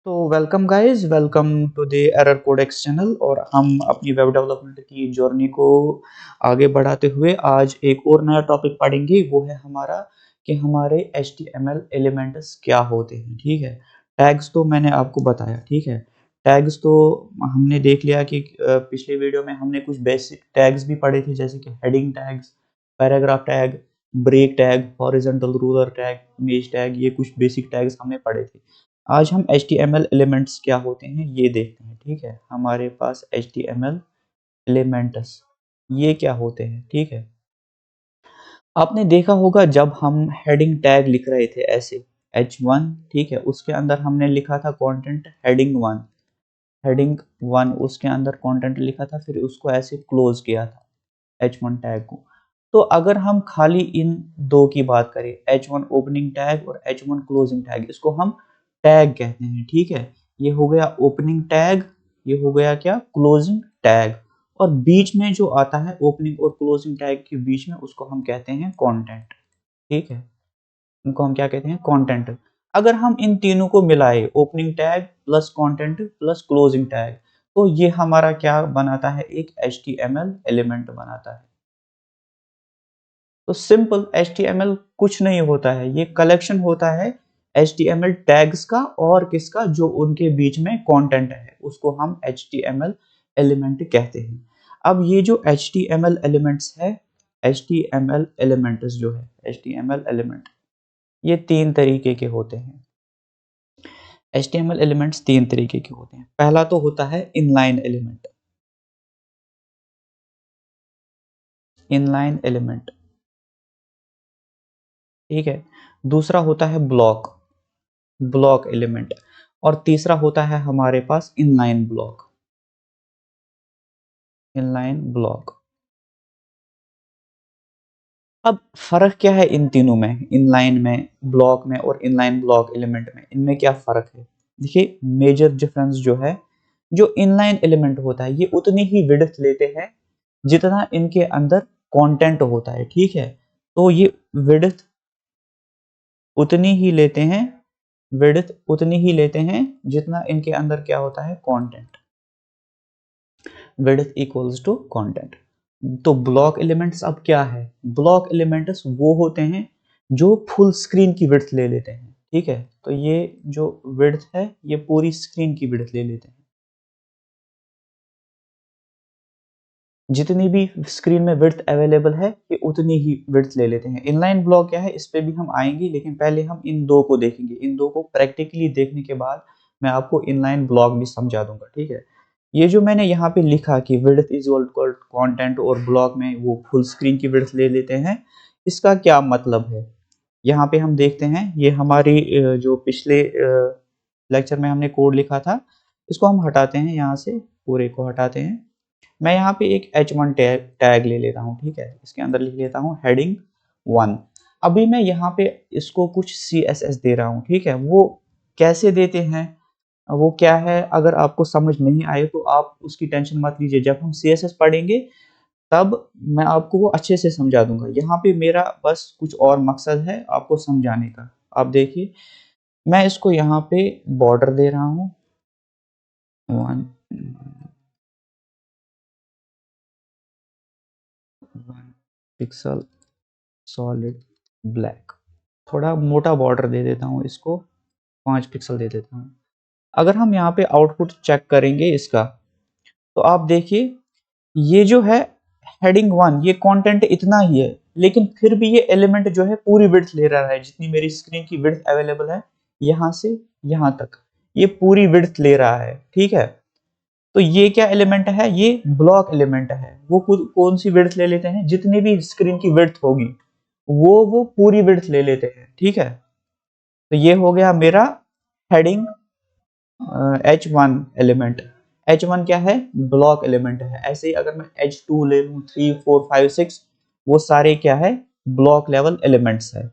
तो welcome guys, welcome to the Error Codex channel. और हम अपनी वेब डेवलपमेंट की जर्नी को आगे बढ़ाते हुए आज एक और नया टॉपिक पढ़ेंगे। वो है हमारा कि हमारे HTML एलिमेंट्स क्या होते हैं। ठीक है, टैग्स तो मैंने आपको बताया। ठीक है, टैग्स तो हमने देख लिया कि पिछले वीडियो में हमने कुछ बेसिक टैग्स भी पढ़े थे, जैसे कि heading tags, paragraph tag, break tag, horizontal ruler tag, image tag. ये कुछ बेसिक टैग्स हमने पढ़े थे। आज हम HTML एलिमेंट्स क्या होते हैं ये देखते हैं। ठीक है, हमारे पास HTML एलिमेंट्स ये क्या होते हैं। ठीक है, आपने देखा होगा जब हम हेडिंग टैग लिख रहे थे ऐसे H1। ठीक है, उसके अंदर हमने लिखा था कंटेंट हेडिंग 1, हेडिंग 1 उसके अंदर कंटेंट लिखा था, फिर उसको ऐसे क्लोज किया था H1 टैग को। तो अगर हम खाली इन दो की बात करें, H1 ओपनिंग टैग और H1 क्लोजिंग टैग, इसको हम टैग कहते हैं। ठीक है, ये हो गया ओपनिंग टैग, ये हो गया क्या, क्लोजिंग टैग। और बीच में जो आता है ओपनिंग और क्लोजिंग टैग के बीच में, उसको हम कहते हैं कंटेंट। ठीक है, इनको हम क्या कहते हैं, कंटेंट। अगर हम इन तीनों को मिलाए, opening tag plus content plus closing tag, तो ये हमारा क्या बनाता है, एक HTML एलिमेंट बनाता है। तो सिंपल HTML कुछ नहीं होता है, ये कलेक्शन होता है HTML टैग्स का और किसका, जो उनके बीच में कंटेंट है, उसको हम HTML एलिमेंट कहते हैं। अब ये जो HTML एलिमेंट्स है, HTML एलिमेंट्स जो है, HTML एलिमेंट ये तीन तरीके के होते हैं। HTML एलिमेंट्स तीन तरीके के होते हैं। पहला तो होता है इनलाइन एलिमेंट, इनलाइन एलिमेंट। ठीक है, दूसरा होता है ब्लॉक, ब्लॉक एलिमेंट। और तीसरा होता है हमारे पास इनलाइन ब्लॉक, इनलाइन ब्लॉक। अब फर्क क्या है इन तीनों में, इनलाइन में, ब्लॉक में और इनलाइन ब्लॉक एलिमेंट में, इनमें क्या फर्क है। देखिए, मेजर डिफरेंस जो है, जो इनलाइन एलिमेंट होता है ये उतनी ही विड्थ लेते हैं जितना इनके अंदर कंटेंट होता है। ठीक है, तो ये विड्थ उतनी ही लेते हैं, विड्थ उतनी ही लेते हैं जितना इनके अंदर क्या होता है, content. Width equals to content. तो ब्लॉक एलिमेंट्स अब क्या है, ब्लॉक एलिमेंट्स वो होते हैं जो फुल स्क्रीन की विड्थ ले लेते हैं। ठीक है, तो ये जो विड्थ है ये पूरी स्क्रीन की विड्थ ले लेते हैं, जितनी भी स्क्रीन में विड्थ अवेलेबल है ये उतनी ही विड्थ ले लेते हैं। इनलाइन ब्लॉक क्या है, इस पे भी हम आएंगे, लेकिन पहले हम इन दो को देखेंगे। इन दो को प्रैक्टिकली देखने के बाद मैं आपको इनलाइन ब्लॉक भी समझा दूंगा। ठीक है, ये जो मैंने यहाँ पे लिखा कि विड्थ इज इक्वल कंटेंट और ब्लॉक में वो फुल स्क्रीन की विड्थ ले लेते हैं, इसका क्या मतलब है। यहाँ पे हम देखते हैं, ये हमारी जो पिछले लेक्चर में हमने कोड लिखा था, इसको हम हटाते हैं, यहाँ से पूरे को हटाते हैं। मैं यहाँ पे एक H1 टैग ले लेता हूँ। ठीक है, इसके अंदर लिख लेता हूँ हेडिंग 1। अभी मैं यहाँ पे इसको कुछ CSS दे रहा हूँ। ठीक है, वो कैसे देते हैं, वो क्या है, अगर आपको समझ नहीं आए तो आप उसकी टेंशन मत लीजिए, जब हम CSS पढ़ेंगे तब मैं आपको वो अच्छे से समझा दूंगा। यहाँ पे मेरा बस कुछ और मकसद है आपको समझाने का। आप देखिए, मैं इसको यहाँ पे बॉर्डर दे रहा हूँ 1 पिक्सल सॉलिड ब्लैक। थोड़ा मोटा बॉर्डर दे देता हूँ इसको, 5 पिक्सल दे देता हूँ। अगर हम यहाँ पे आउटपुट चेक करेंगे इसका, तो आप देखिए, ये जो है हेडिंग 1, ये कंटेंट इतना ही है, लेकिन फिर भी ये एलिमेंट जो है पूरी विड्थ ले रहा है, जितनी मेरी स्क्रीन की विड्थ अवेलेबल है यहाँ से यहाँ तक, ये पूरी विड्थ ले रहा है। ठीक है, तो ये क्या एलिमेंट है, ये ब्लॉक एलिमेंट है। वो खुद कौन सी विड्थ ले लेते हैं, जितनी भी स्क्रीन की विड्थ होगी वो पूरी विड्थ ले लेते हैं। ठीक है, तो ये हो गया मेरा हेडिंग H1 एलिमेंट। H1 क्या है, ब्लॉक एलिमेंट है। ऐसे ही अगर मैं H2 ले लूं, 3 4 5 6, वो सारे क्या है, ब्लॉक लेवल एलिमेंट्स है।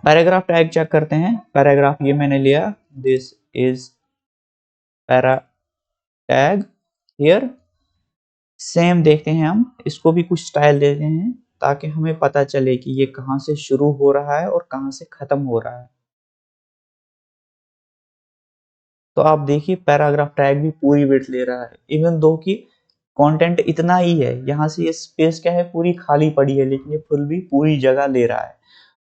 पैराग्राफ टैग चेक करते हैं। पैराग्राफ ये मैंने लिया, this is para tag here. Same देखते हैं, हम इसको भी कुछ स्टाइल देते हैं ताकि हमें पता चले कि ये कहाँ से शुरू हो रहा है और कहाँ से खत्म हो रहा है। तो आप देखिए पैराग्राफ टैग भी पूरी विड्थ ले रहा है, इवन दो कि कंटेंट इतना ही है, यहाँ से ये स्पेस क्या है पूरी खाली पड़ी है, लेकिन ये फुल भी पूरी जगह ले रहा है।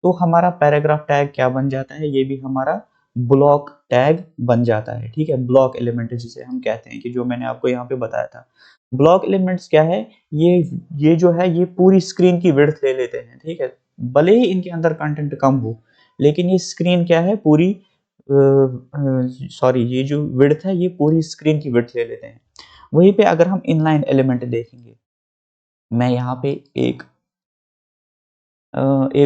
तो हमारा पैराग्राफ टैग क्या बन जाता है, ये भी हमारा ब्लॉक टैग बन जाता है। ठीक है, ब्लॉक एलिमेंट जिसे हम कहते हैं, कि जो मैंने आपको यहाँ पे बताया था। ब्लॉक एलिमेंट्स क्या है, ये जो है ये पूरी स्क्रीन की विड्थ ले लेते हैं। ठीक है, भले ही इनके अंदर कंटेंट कम हो, लेकिन ये स्क्रीन क्या है पूरी, सॉरी, ये जो विड्थ है ये पूरी स्क्रीन की विड्थ ले लेते हैं। वहीं पे अगर हम इनलाइन एलिमेंट देखेंगे, मैं यहाँ पे एक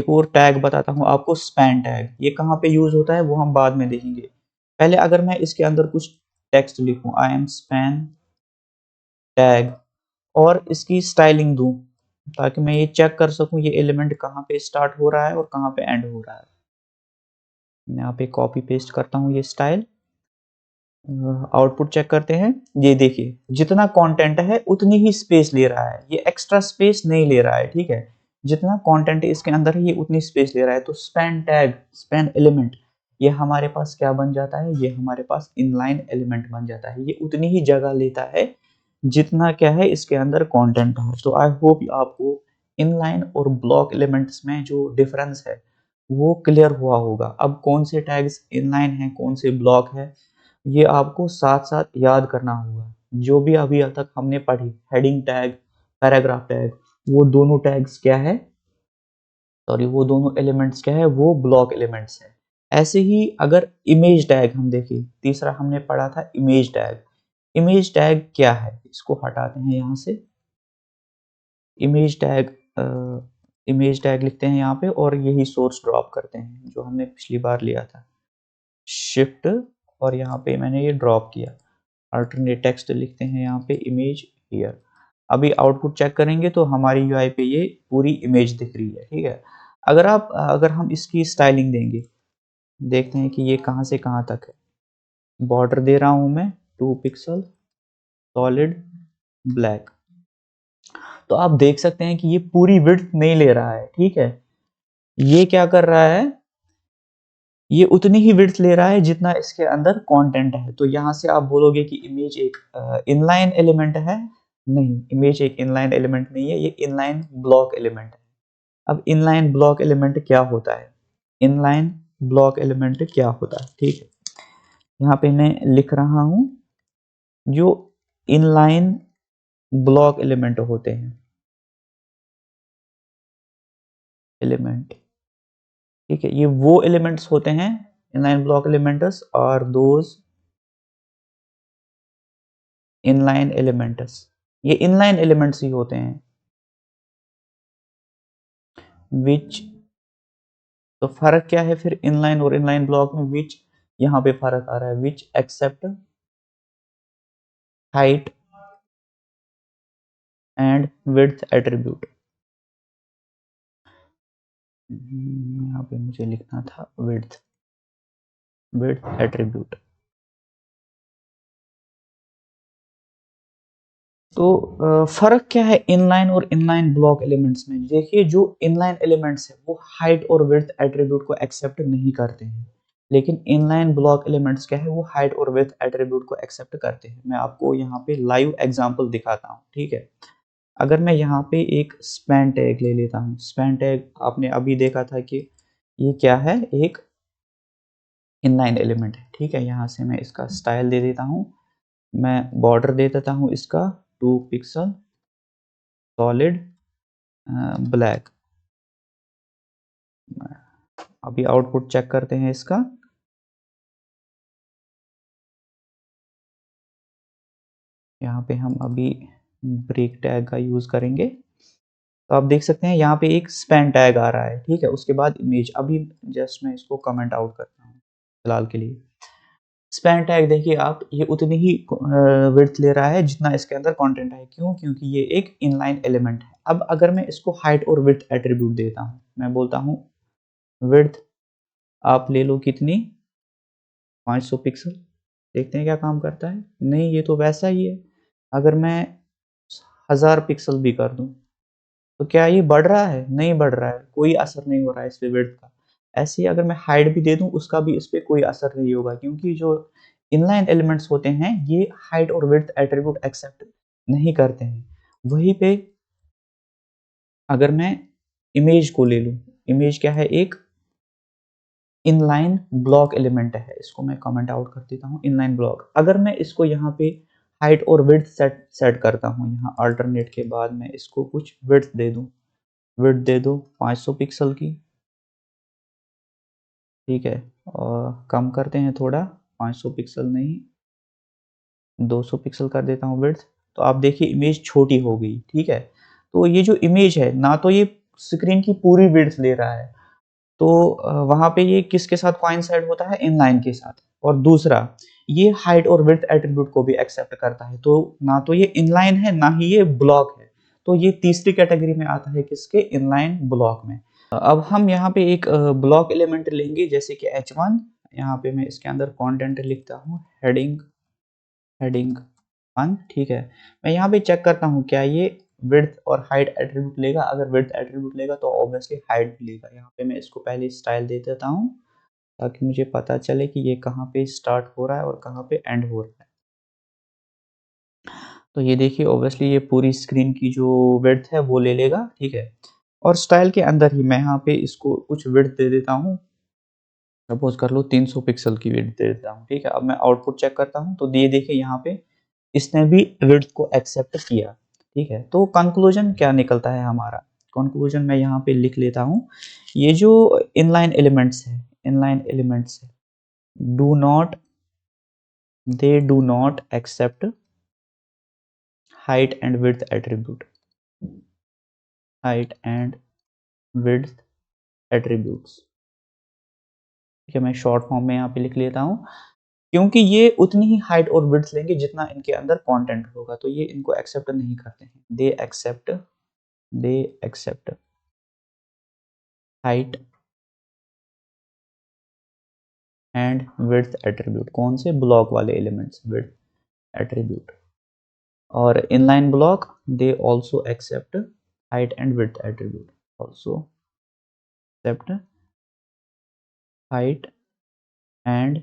और टैग बताता हूँ आपको, स्पैन टैग। ये कहाँ पे यूज होता है वो हम बाद में देखेंगे। पहले अगर मैं इसके अंदर कुछ टेक्स्ट लिखूं, आई एम स्पैन टैग, और इसकी स्टाइलिंग दूं, ताकि मैं ये चेक कर सकूं ये एलिमेंट कहाँ पे स्टार्ट हो रहा है और कहाँ पे एंड हो रहा है। मैं यहाँ पे कॉपी पेस्ट करता हूँ ये स्टाइल, आउटपुट चेक करते हैं। ये देखिए जितना कंटेंट है उतनी ही स्पेस ले रहा है, ये एक्स्ट्रा स्पेस नहीं ले रहा है। ठीक है, जितना कंटेंट इसके अंदर है ये उतनी स्पेस ले रहा है। तो स्पैन टैग, स्पैन एलिमेंट, ये हमारे पास क्या बन जाता है, ये हमारे पास इनलाइन एलिमेंट बन जाता है। ये उतनी ही जगह लेता है जितना क्या है इसके अंदर कंटेंट है। तो आई होप आपको इनलाइन और ब्लॉक एलिमेंट्स में जो डिफरेंस है वो क्लियर हुआ होगा। अब कौन से टैग्स इनलाइन है, कौन से ब्लॉक है, ये आपको साथ साथ याद करना होगा। जो भी अभी तक हमने पढ़ी, हेडिंग टैग, पैराग्राफ टैग, वो दोनों टैग्स क्या है, सॉरी, वो दोनों एलिमेंट्स क्या है, वो ब्लॉक एलिमेंट्स है। ऐसे ही अगर इमेज टैग हम देखें, तीसरा हमने पढ़ा था इमेज टैग। इमेज टैग क्या है, इसको हटाते हैं यहाँ से। इमेज टैग, इमेज टैग लिखते हैं यहाँ पे और यही सोर्स ड्रॉप करते हैं जो हमने पिछली बार लिया था, शिफ्ट, और यहाँ पे मैंने ये ड्रॉप किया। अल्टरनेट टेक्स्ट लिखते हैं यहाँ पे इमेज हियर। अभी आउटपुट चेक करेंगे तो हमारी यूआई पे ये पूरी इमेज दिख रही है। ठीक है, अगर हम इसकी स्टाइलिंग देंगे, देखते हैं कि ये कहाँ से कहाँ तक है। बॉर्डर दे रहा हूं मैं 2 पिक्सल, सॉलिड ब्लैक। तो आप देख सकते हैं कि ये पूरी विड्थ नहीं ले रहा है। ठीक है, ये क्या कर रहा है, ये उतनी ही विड्थ ले रहा है जितना इसके अंदर कंटेंट है। तो यहाँ से आप बोलोगे कि इमेज एक इनलाइन एलिमेंट है। नहीं, इमेज एक इनलाइन एलिमेंट नहीं है, ये इनलाइन ब्लॉक एलिमेंट है। अब इनलाइन ब्लॉक एलिमेंट क्या होता है, इनलाइन ब्लॉक एलिमेंट क्या होता है, ठीक है, यहाँ पे मैं लिख रहा हूं। जो इनलाइन ब्लॉक एलिमेंट होते हैं, एलिमेंट, ठीक है, ये वो एलिमेंट्स होते हैं, इनलाइन ब्लॉक एलिमेंट्स और दोज इनलाइन एलिमेंट्स, ये इनलाइन एलिमेंट्स ही होते हैं विच। तो फर्क क्या है फिर इनलाइन और इनलाइन ब्लॉक में, विच यहाँ पे फर्क आ रहा है, which accept height and width attribute. यहाँ पे मुझे लिखना था विड्थ, विड्थ एट्रीब्यूट। तो फर्क क्या है इनलाइन और इनलाइन ब्लॉक एलिमेंट्स में। देखिए जो इनलाइन एलिमेंट्स है वो हाइट और विड्थ एट्रीब्यूट को एक्सेप्ट नहीं करते हैं, लेकिन इनलाइन ब्लॉक एलिमेंट्स क्या है, वो हाइट और विड्थ एट्रीब्यूट को एक्सेप्ट करते हैं। मैं आपको यहाँ पे लाइव एग्जांपल दिखाता हूँ। ठीक है, अगर मैं यहाँ पे एक स्पैन टैग ले लेता हूँ, स्पैन टैग आपने अभी देखा था कि ये क्या है, एक इनलाइन एलिमेंट है। ठीक है, यहाँ से मैं इसका स्टाइल दे देता हूँ, मैं बॉर्डर दे देता हूँ इसका 2 पिक्सल, सॉलिड ब्लैक। अभी आउटपुट चेक करते हैं इसका। यहाँ पे हम अभी ब्रेक टैग का यूज करेंगे। तो आप देख सकते हैं यहाँ पे एक स्पैन टैग आ रहा है। ठीक है, उसके बाद इमेज। अभी जस्ट मैं इसको कमेंट आउट करता हूँ फिलहाल के लिए। स्पैन टैग देखिए आप, ये उतनी ही विड्थ ले रहा है जितना इसके अंदर कंटेंट है। क्यों? क्योंकि ये एक इनलाइन एलिमेंट है। अब अगर मैं इसको हाइट और विड्थ एट्रीब्यूट देता हूँ, मैं बोलता हूँ विड्थ आप ले लो कितनी, 500 पिक्सल। देखते हैं क्या काम करता है। नहीं, ये तो वैसा ही है। अगर मैं 1000 पिक्सल भी कर दूं तो क्या ये बढ़ रहा है? नहीं बढ़ रहा है, कोई असर नहीं हो रहा है इस पे विड्थ का। ऐसे ही अगर मैं हाइट भी दे दूं उसका भी इस पे कोई असर नहीं होगा, क्योंकि जो इनलाइन एलिमेंट्स होते हैं ये हाइट और विड्थ एट्रीब्यूट एक्सेप्ट नहीं करते हैं। वहीं पे अगर मैं इमेज को ले लूं, इमेज क्या है, एक इनलाइन ब्लॉक एलिमेंट है, इसको मैं कमेंट आउट कर देता हूं, इनलाइन ब्लॉक। अगर मैं इसको यहाँ पे हाइट और विड्थ सेट करता हूँ, यहाँ अल्टरनेट के बाद मैं इसको कुछ विड्थ दे दूं, विड्थ दे दो 500 पिक्सल की, ठीक है, और कम करते हैं थोड़ा, 500 पिक्सल नहीं 200 पिक्सल कर देता हूँ विड्थ। तो आप देखिए इमेज छोटी हो गई, ठीक है। तो ये जो इमेज है ना, तो ये स्क्रीन की पूरी विड्थ ले रहा है, तो वहां पे ये किसके साथ कोइंसाइड होता है, इनलाइन के साथ। और दूसरा, ये हाइट और विड्थ एट्रीब्यूट को भी एक्सेप्ट करता है, तो ना तो ये इनलाइन है ना ही ये ब्लॉक है, तो ये तीसरी कैटेगरी में आता है, किसके, इनलाइन ब्लॉक में। अब हम यहाँ पे एक ब्लॉक एलिमेंट लेंगे जैसे कि h1, यहाँ पे मैं इसके अंदर कंटेंट लिखता हूँ हेडिंग, हेडिंग 1, ठीक है। मैं यहाँ पे चेक करता हूँ क्या ये विड्थ और हाइट एट्रीब्यूट लेगा। अगर विड्थ एट्रीब्यूट लेगा तो ऑब्वियसली हाइट भी लेगा। यहाँ पे मैं इसको पहले स्टाइल दे देता हूँ ताकि मुझे पता चले कि ये कहाँ पे स्टार्ट हो रहा है और कहाँ पे एंड हो रहा है। तो ये देखिए ऑब्वियसली ये पूरी स्क्रीन की जो विड्थ है वो ले लेगा, ठीक है। और स्टाइल के अंदर ही मैं यहाँ पे इसको कुछ विड्थ दे देता हूँ, सपोज कर लो 300 पिक्सल की विड्थ दे देता हूँ, ठीक है। अब मैं आउटपुट चेक करता हूँ तो ये देखिए यहाँ पे इसने भी विड्थ को एक्सेप्ट किया, ठीक है। तो कंक्लूजन क्या निकलता है हमारा, कंक्लूजन मैं यहाँ पे लिख लेता हूँ, ये जो इनलाइन एलिमेंट्स है, इनलाइन एलिमेंट्स है, do not, they do not accept height and width attribute, height and width attributes, ठीक है। मैं शॉर्ट फॉर्म में यहाँ पे लिख लेता हूँ, क्योंकि ये उतनी ही हाइट और विड्थ लेंगे जितना इनके अंदर कंटेंट होगा, तो ये इनको एक्सेप्ट नहीं करते हैं। They accept height and width attribute, कौन से, ब्लॉक वाले एलिमेंट्स, विड्थ एट्रीब्यूट। और inline block they also accept height and width attribute, also accept height and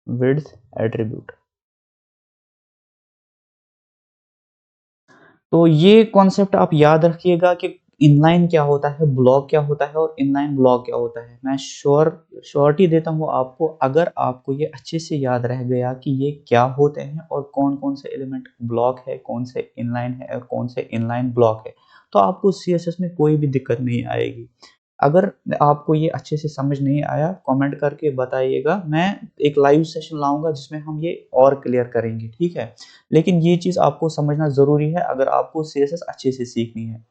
width attribute. तो ये कॉन्सेप्ट आप याद रखिएगा कि इनलाइन क्या होता है, ब्लॉक क्या होता है और इनलाइन ब्लॉक क्या होता है। मैं श्योरिटी देता हूँ आपको, अगर आपको ये अच्छे से याद रह गया कि ये क्या होते हैं और कौन कौन से एलिमेंट ब्लॉक है, कौन से इनलाइन है और कौन से इनलाइन ब्लॉक है, तो आपको सीएसएस में कोई भी दिक्कत नहीं आएगी। अगर आपको ये अच्छे से समझ नहीं आया कमेंट करके बताइएगा, मैं एक लाइव सेशन लाऊंगा जिसमें हम ये और क्लियर करेंगे, ठीक है। लेकिन ये चीज़ आपको समझना ज़रूरी है अगर आपको सीएसएस अच्छे से सीखनी है,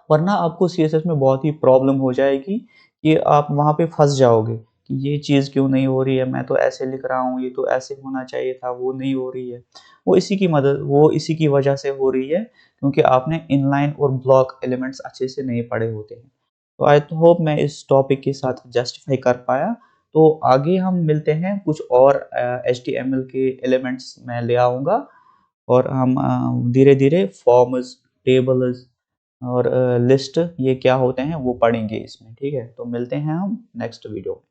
वरना आपको सीएसएस में बहुत ही प्रॉब्लम हो जाएगी कि आप वहाँ पे फंस जाओगे कि ये चीज़ क्यों नहीं हो रही है, मैं तो ऐसे लिख रहा हूँ, ये तो ऐसे होना चाहिए था, वो नहीं हो रही है। वो इसी की वजह से हो रही है क्योंकि आपने इनलाइन और ब्लॉक एलिमेंट्स अच्छे से नहीं पढ़े होते हैं। तो आई होप मैं इस टॉपिक के साथ जस्टिफाई कर पाया। तो आगे हम मिलते हैं, कुछ और HTML के एलिमेंट्स मैं ले आऊँगा और हम धीरे धीरे फॉर्म्स, टेबल्स और लिस्ट ये क्या होते हैं वो पढ़ेंगे इसमें, ठीक है। तो मिलते हैं हम नेक्स्ट वीडियो में।